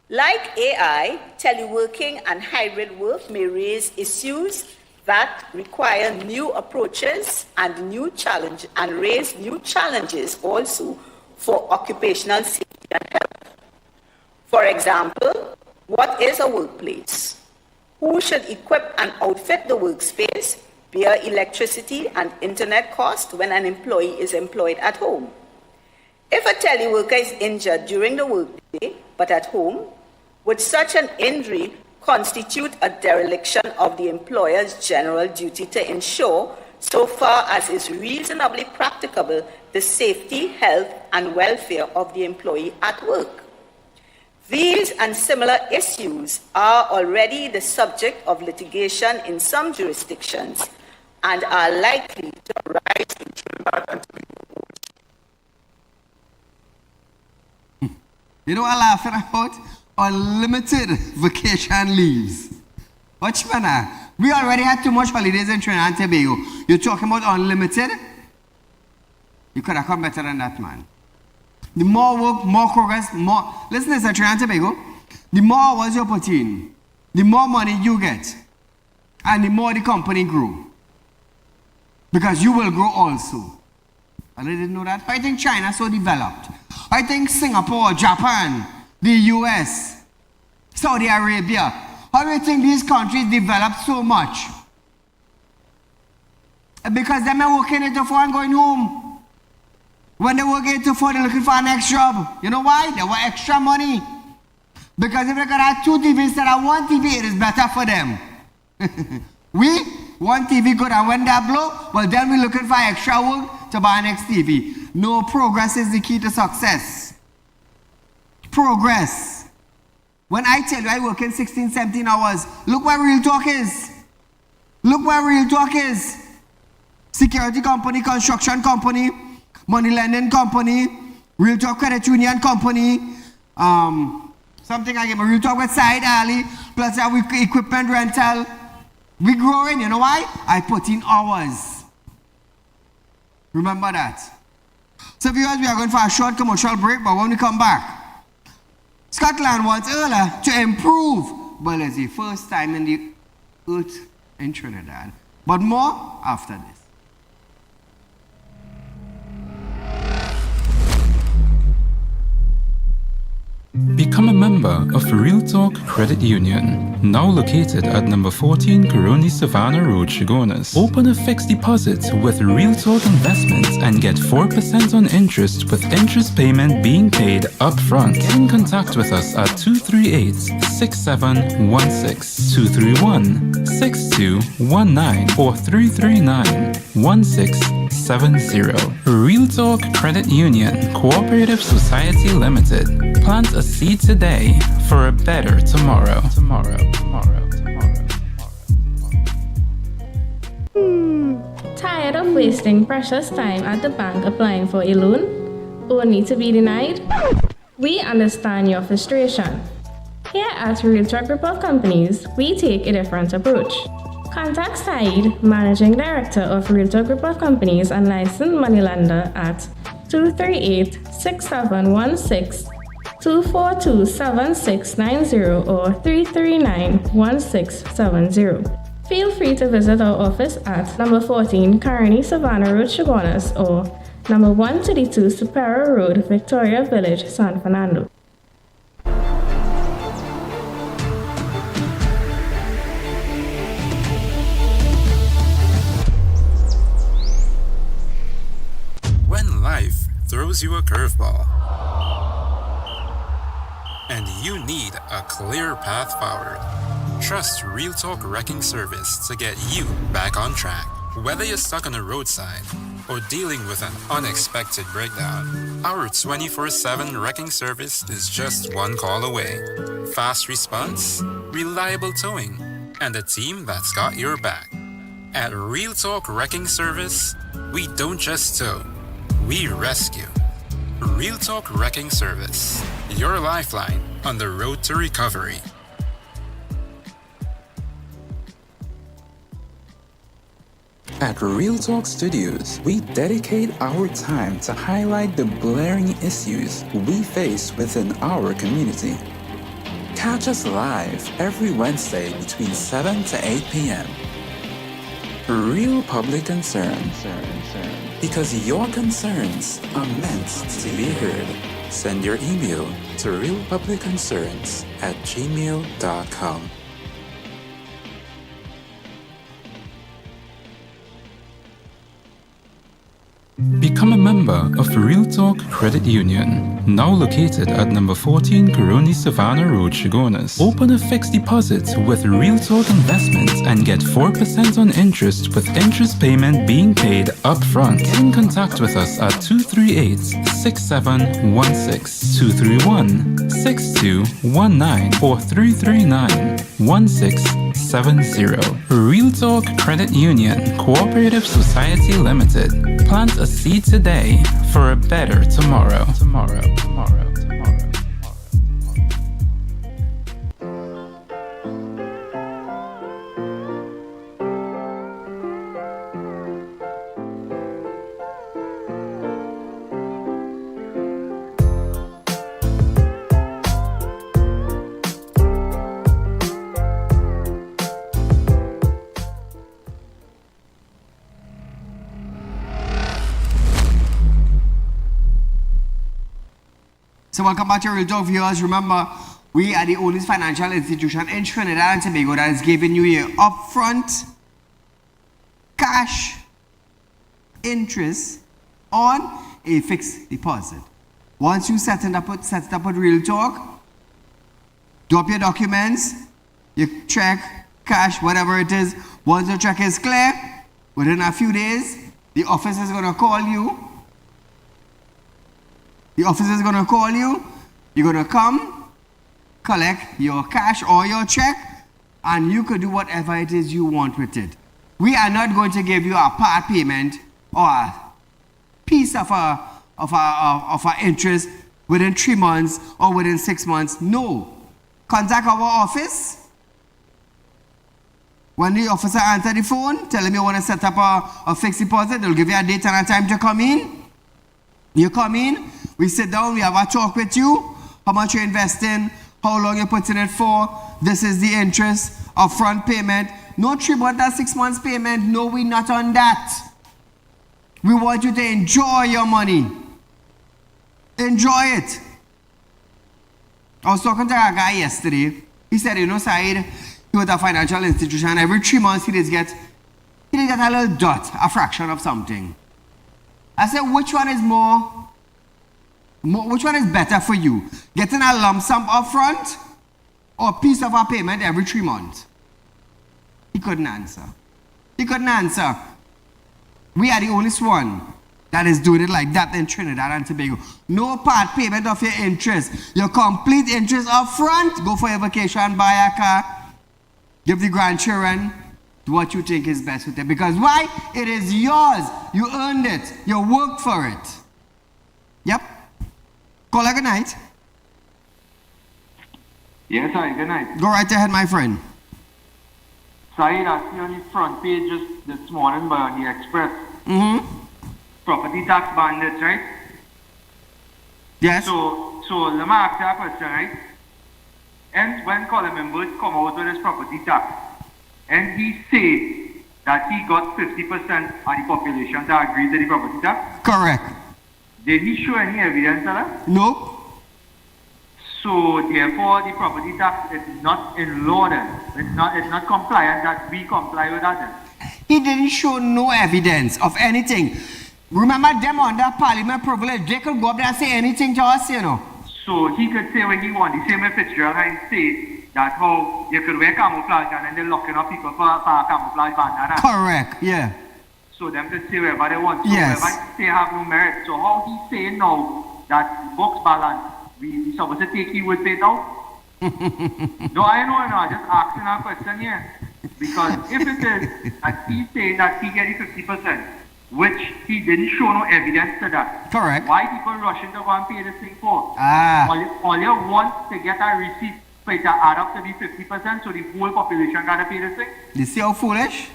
Like AI, teleworking and hybrid work may raise issues that require new approaches and raise new challenges also for occupational safety and health. For example, what is a workplace? Who should equip and outfit the workspace, bear electricity and internet costs when an employee is employed at home? If a teleworker is injured during the workday but at home, would such an injury constitute a dereliction of the employer's general duty to ensure, so far as is reasonably practicable, the safety, health, and welfare of the employee at work? These and similar issues are already the subject of litigation in some jurisdictions and are likely to arise in Trinidad and Tobago. You know what I'm laughing about? Unlimited vacation leaves. Watch me now. We already had too much holidays in Trinidad and Tobago. You're talking about unlimited? You could have come better than that, man. The more work, more progress, more... Listen to this, Trinidad and Tobago. The more hours you put in, the more money you get, and the more the company grow. Because you will grow also. I didn't know that. I think China is so developed. I think Singapore, Japan, the US, Saudi Arabia. How do you think these countries develop so much? Because them are working 8 to 4 and going home. When they work 8 to 4, they're looking for an next job. You know why? They want extra money. Because if they can have 2 TVs instead of 1 TV, it is better for them. We, 1 TV good, and when that blow, well then we're looking for extra work to buy next TV. No, progress is the key to success. Progress. When I tell you I work in 16, 17 hours, look where Real Talk is. Look where Real Talk is. Security company, construction company, money lending company, Real Talk credit union company, something I give a Real Talk with Saieed Ali, plus our equipment rental. We growing, you know why? I put in hours. Remember that. So viewers, we are going for a short commercial break, but when we come back, Scotland wants earlier to improve, but it's the first time in the earth in Trinidad. But more after this. Become a member of Real Talk Credit Union, now located at number 14 Coroni Savannah Road, Chagonas. Open a fixed deposit with Real Talk Investments and get 4% on interest with interest payment being paid up front. Get in contact with us at 238-6716, 231-6219 or 339-1670. Real Talk Credit Union Cooperative Society Limited. Plant a seed today for a better tomorrow. Tired of wasting precious time at the bank applying for a loan, only to be denied? We understand your frustration. Here at Real Talk Group of Companies, we take a different approach. Contact Saieed, Managing Director of Real Talk Group of Companies and licensed moneylender at 238-6716, 242-7690 or 339-1670. Feel free to visit our office at number 14 Coroni Savannah Road, Chagonas or number 132 Superior Road, Victoria Village, San Fernando. When life throws you a curveball and you need a clear path forward, trust Real Talk Wrecking Service to get you back on track. Whether you're stuck on a roadside or dealing with an unexpected breakdown, our 24/7 wrecking service is just one call away. Fast response, reliable towing, and a team that's got your back. At Real Talk Wrecking Service, we don't just tow, we rescue. Real Talk Wrecking Service, your lifeline on the road to recovery. At Real Talk Studios, we dedicate our time to highlight the glaring issues we face within our community. Catch us live every Wednesday between 7 to 8 p.m. Real public concern. Because your concerns are meant to be heard. Send your email to realpublicconcerns@gmail.com. Become a member of Real Talk Credit Union, now located at number 14 Coroni Savannah Road, Chagonas. Open a fixed deposit with Real Talk Investments and get 4% on interest with interest payment being paid upfront. Get in contact with us at 238-6716, 231-6219 or 339-1670. Real Talk Credit Union Cooperative Society Limited. Plant a seed today for a better tomorrow. So welcome back to Real Talk viewers. Remember, we are the only financial institution in Trinidad and Tobago that is giving you your upfront cash interest on a fixed deposit. Once you set it up with Real Talk, drop your documents, your check, cash, whatever it is. Once your check is clear, within a few days, the office is going to call you. The officer is going to call you. You're going to come, collect your cash or your check, and you could do whatever it is you want with it. We are not going to give you a part payment or a piece of our interest within 3 months or within 6 months. No. Contact our office. When the officer answers the phone, tell him you want to set up a fixed deposit. They'll give you a date and a time to come in. You come in, we sit down, we have a talk with you, how much you're investing, how long you're putting it for, this is the interest, upfront payment. No 3 months or 6 months payment, no, we're not on that. We want you to enjoy your money. Enjoy it. I was talking to a guy yesterday, he said, you know, Saeed, he was a financial institution, every 3 months he did get a little dot, a fraction of something. I said, which one is which one is better for you? Getting a lump sum up front or a piece of a payment every 3 months? He couldn't answer. He couldn't answer. We are the only one that is doing it like that in Trinidad and Tobago. No part payment of your interest. Your complete interest up front. Go for your vacation, buy a car, give the grandchildren. What you think is best with it. Because why? It is yours. You earned it. You worked for it. Yep. Call her good night. Yes, hi, good night. Go right ahead, my friend. Saeed, I see on the front page just this morning by the Express. Property tax bandits, right? Yes. So let me ask you a question, right? And when Colin members come out with this property tax, and he said that he got 50% of the population to agree to the property tax? Correct. Did he show any evidence of that? Nope. So therefore the property tax is not in law then. It's not compliant that we comply with that then. He didn't show no evidence of anything. Remember them under parliament privilege, they could go up there and say anything to us, you know. So he could say when he want, the same way Fitzgerald and say that how you could wear camouflage and then they're locking up people for a camouflage bandana. Correct, yeah. So them could say whatever they want. So yes. whatever they have no merit. So how he saying now that books balance, we supposed to take he would pay now? No, I know, I just asking a question here. Because if it is that he's saying that he getting 50%, which he didn't show no evidence to that. Correct. Why people rushing to go and pay this thing for? All you want to get a receipt for it to add up to be 50%, so the whole population gotta pay this thing? You see how foolish?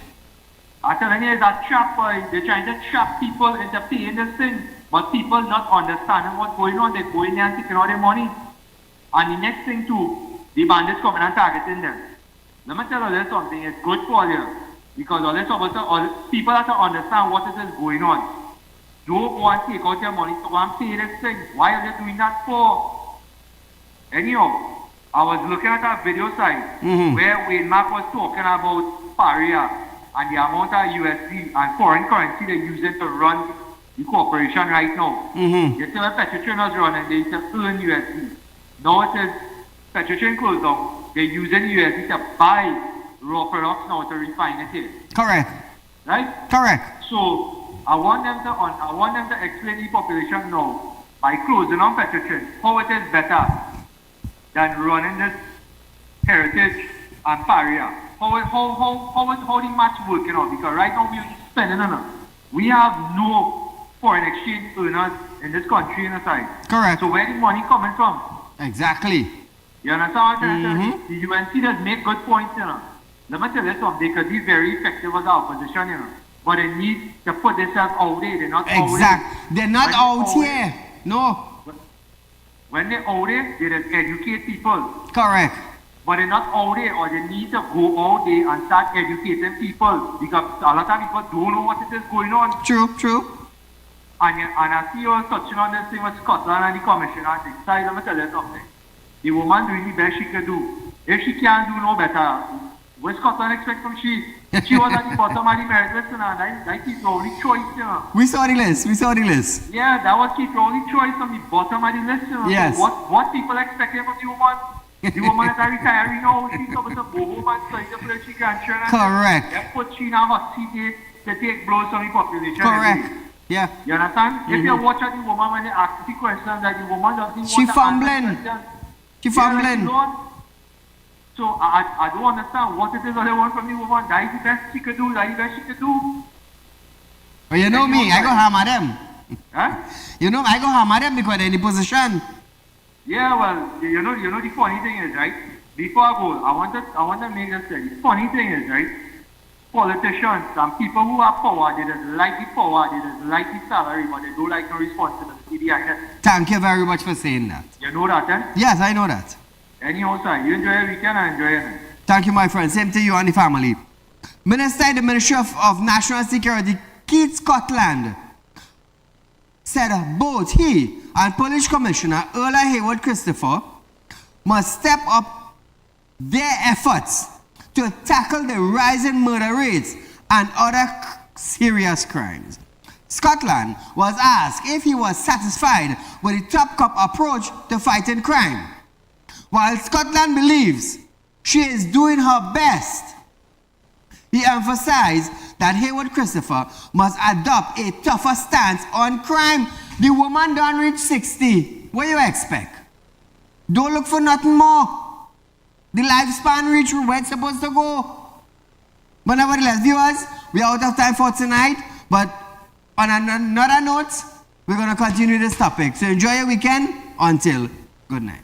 I'm telling you, it's a trap, boy. They're trying to trap people into paying this thing. But people not understanding what's going on. They're going there and taking all their money. And the next thing too, the bandits coming and targeting them. Let me tell you something, it's good for you. Because all people have to understand what it is going on. Don't go and take out your money to go and pay this thing. Why are they doing that for? Anyhow, I was looking at a video site where Wayne Mark was talking about Paria and the amount of USD and foreign currency they're using to run the corporation right now. You see what Petrotrin was running, they used to earn USD. Now it is Petrotrin closed down, they're using USD to buy raw products now to refine it here. Correct. Right? Correct. So I want them to explain the population now by closing on Petrotrin how it is better than running this heritage and Paria. How the match working out? Because right now we're spending on it. We have no foreign exchange earners in this country in the side. Correct. So where the money coming from? Exactly. You understand what I'm saying? The UNC does make good points, you know. Let me tell you something, they could be very effective as the opposition, you know. But they need to put themselves out there. They're not out there. They're not out here. No. When they're out there, they just educate people. Correct. But they're not out there, or they need to go out there and start educating people. Because a lot of people don't know what it is going on. True. And I see you touching on this thing with Scotland and the commissioner. Let me tell you something. The woman doing the best she can do. If she can't do no better, what Scotland expect from she? She was at the bottom of the merit list, and that keeps the only choice, you know. We saw the list. Yeah, that was keep the only choice on the bottom of the list, you know. Yes. So what people expecting from the woman? The woman that are retiring now, she's supposed to go home and study the place she can. Correct. They put she in a hot seat to take blows from the population. Correct. Yeah. You understand? If you watch at the woman when they ask the questions that the woman doesn't want She to fumbling. answer questions. So I don't understand what it is that they want from the woman. That is the best she could do. But you know me, I go hammer them. Huh? You know, I go hammer them because they're in the position. Yeah, well, you know the funny thing is, right? Before I go, I want to make this thing. The funny thing is, right? Politicians and people who have power, they just like the power, they just like the salary, but they don't like the responsibility behind it. Thank you very much for saying that. You know that, eh? Yes, I know that. Anyhow, sir, you enjoy your weekend, I enjoy it. Thank you, my friend. Same to you and the family. Minister in the Ministry of National Security, Keith Scotland, said both he and Police Commissioner Earl Hayward Christopher must step up their efforts to tackle the rising murder rates and other serious crimes. Scotland was asked if he was satisfied with the top cop approach to fighting crime. While Scotland believes she is doing her best, he emphasized that Hayward Christopher must adopt a tougher stance on crime. The woman don't reach 60. What do you expect? Don't look for nothing more. The lifespan reach where it's supposed to go. But nevertheless, viewers, we are out of time for tonight. But on another note, we're going to continue this topic. So enjoy your weekend. Until good night.